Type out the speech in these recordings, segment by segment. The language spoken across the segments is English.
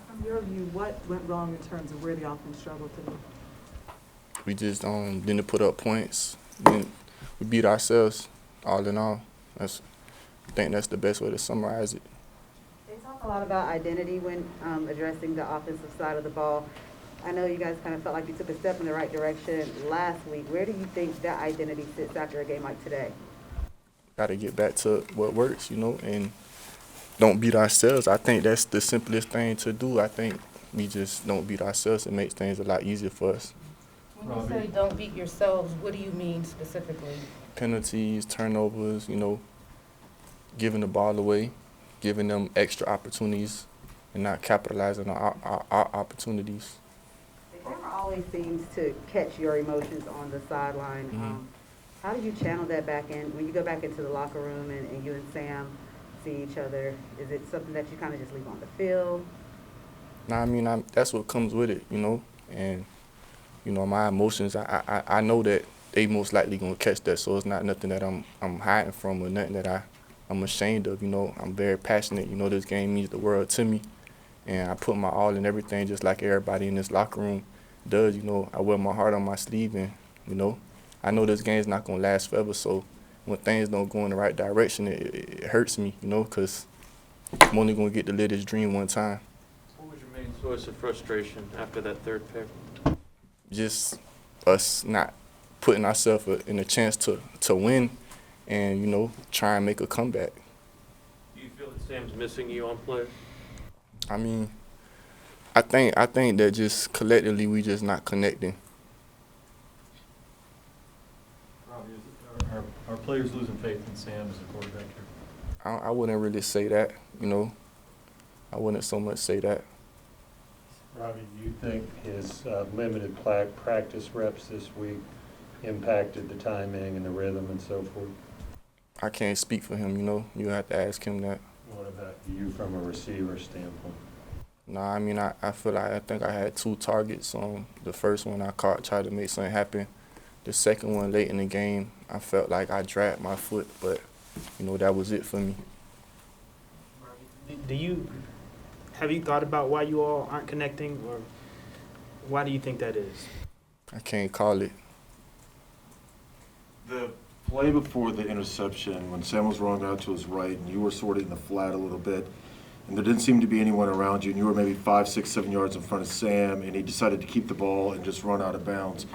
From your view, what went wrong in terms of where the offense struggled today? We just didn't put up points. We beat ourselves, all in all. I think that's the best way to summarize it. They talk a lot about identity when addressing the offensive side of the ball. I know you guys kind of felt like you took a step in the right direction last week. Where do you think that identity sits after a game like today? Got to get back to what works, and don't beat ourselves. I think that's the simplest thing to do. I think we just don't beat ourselves. It makes things a lot easier for us. When you say don't beat yourselves, what do you mean specifically? Penalties, turnovers, giving the ball away, giving them extra opportunities, and not capitalizing on our opportunities. The camera always seems to catch your emotions on the sideline. How do you channel that back in when you go back into the locker room and you and Sam see each other? Is it something that you kind of just leave on the field? Nah, that's what comes with it, and my emotions. I know that they most likely gonna catch that, so it's not nothing that I'm hiding from or nothing that I'm ashamed of. I'm very passionate. This game means the world to me, and I put my all in everything, just like everybody in this locker room does. I wear my heart on my sleeve, and I know this game's not gonna last forever. So when things don't go in the right direction, it hurts me, because I'm only gonna get to live this dream one time. What was your main source of frustration after that third pick? Just us not putting ourselves in a chance to win and, try and make a comeback. Do you feel that Sam's missing you on plays? I think that just collectively we just not connecting. Robby, are players losing faith in Sam as a quarterback here? I wouldn't really say that, I wouldn't so much say that. Robby, do you think his limited practice reps this week impacted the timing and the rhythm and so forth? I can't speak for him, You have to ask him that. What about you from a receiver standpoint? Nah, I feel like I think I had 2 targets. The first one I caught, tried to make something happen. The second one late in the game, I felt like I dragged my foot, but, that was it for me. Have you thought about why you all aren't connecting, or why do you think that is? I can't call it. The play before the interception, when Sam was rolling out to his right and you were sort of in the flat a little bit, and there didn't seem to be anyone around you, and you were maybe 5, 6, 7 yards in front of Sam, and he decided to keep the ball and just run out of bounds.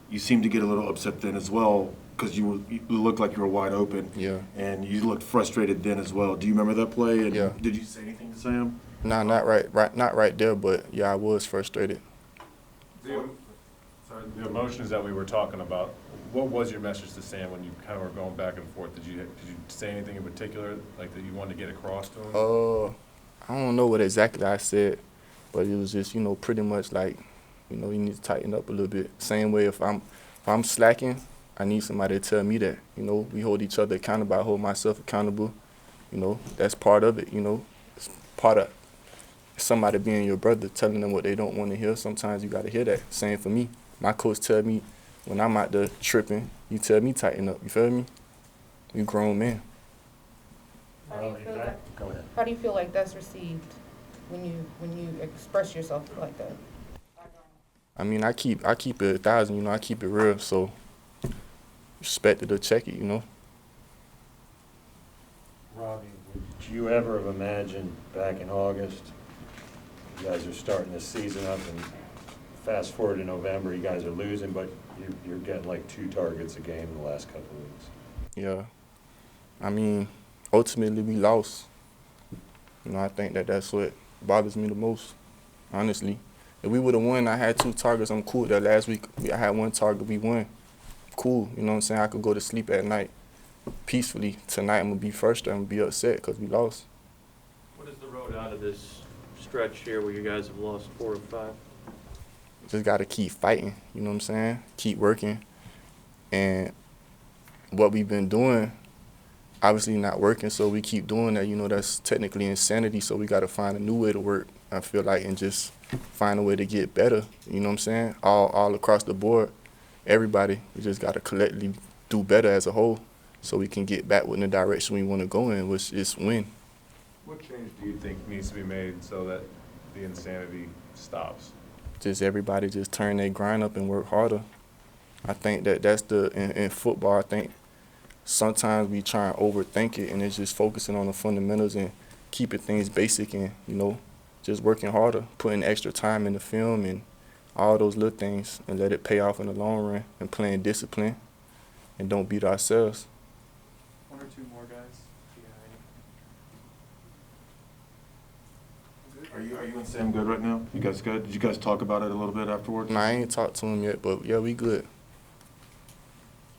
You seemed to get a little upset then as well, because you looked like you were wide open. Yeah. And you looked frustrated then as well. Do you remember that play? And yeah. Did you say anything to Sam? Nah, not right there, but yeah, I was frustrated. The emotions that we were talking about, what was your message to Sam when you kind of were going back and forth? Did you say anything in particular, like that you wanted to get across to him? I don't know what exactly I said, but it was just, pretty much like, you need to tighten up a little bit. Same way if I'm slacking, I need somebody to tell me that. We hold each other accountable. I hold myself accountable. That's part of it. It's part of somebody being your brother, telling them what they don't want to hear. Sometimes you got to hear that. Same for me. My coach tell me when I'm out there tripping, you tell me tighten up. You feel me? We grown men. How do you feel like that's received when you express yourself like that? I keep it 1,000. I keep it real. So respect it or check it. Robby, would you ever have imagined back in August, you guys are starting this season up, and fast forward to November, you guys are losing, but you're getting like 2 targets a game in the last couple of weeks? Yeah. Ultimately we lost. I think that's what bothers me the most, honestly. If we would have won, I had 2 targets, I'm cool. That last week I had 1 target, we won. Cool, you know what I'm saying? I could go to sleep at night peacefully. Tonight I'm going to be frustrated, I'm going to be upset because we lost. What is the road out of this stretch here where you guys have lost 4 of 5? Just got to keep fighting, you know what I'm saying? Keep working. And what we've been doing, obviously not working, so we keep doing that. That's technically insanity, so we got to find a new way to work, I feel like, and just find a way to get better, you know what I'm saying? All across the board, everybody, we just got to collectively do better as a whole so we can get back in the direction we want to go in, which is win. What change do you think needs to be made so that the insanity stops? Just everybody just turn their grind up and work harder. I think that's in football, I think sometimes we try and overthink it, and it's just focusing on the fundamentals and keeping things basic and, just working harder, putting extra time in the film and all those little things, and let it pay off in the long run, and playing discipline and don't beat ourselves. One or two more guys. Are you and Sam good right now? You guys good? Did you guys talk about it a little bit afterwards? Nah, I ain't talked to him yet, but yeah, we good.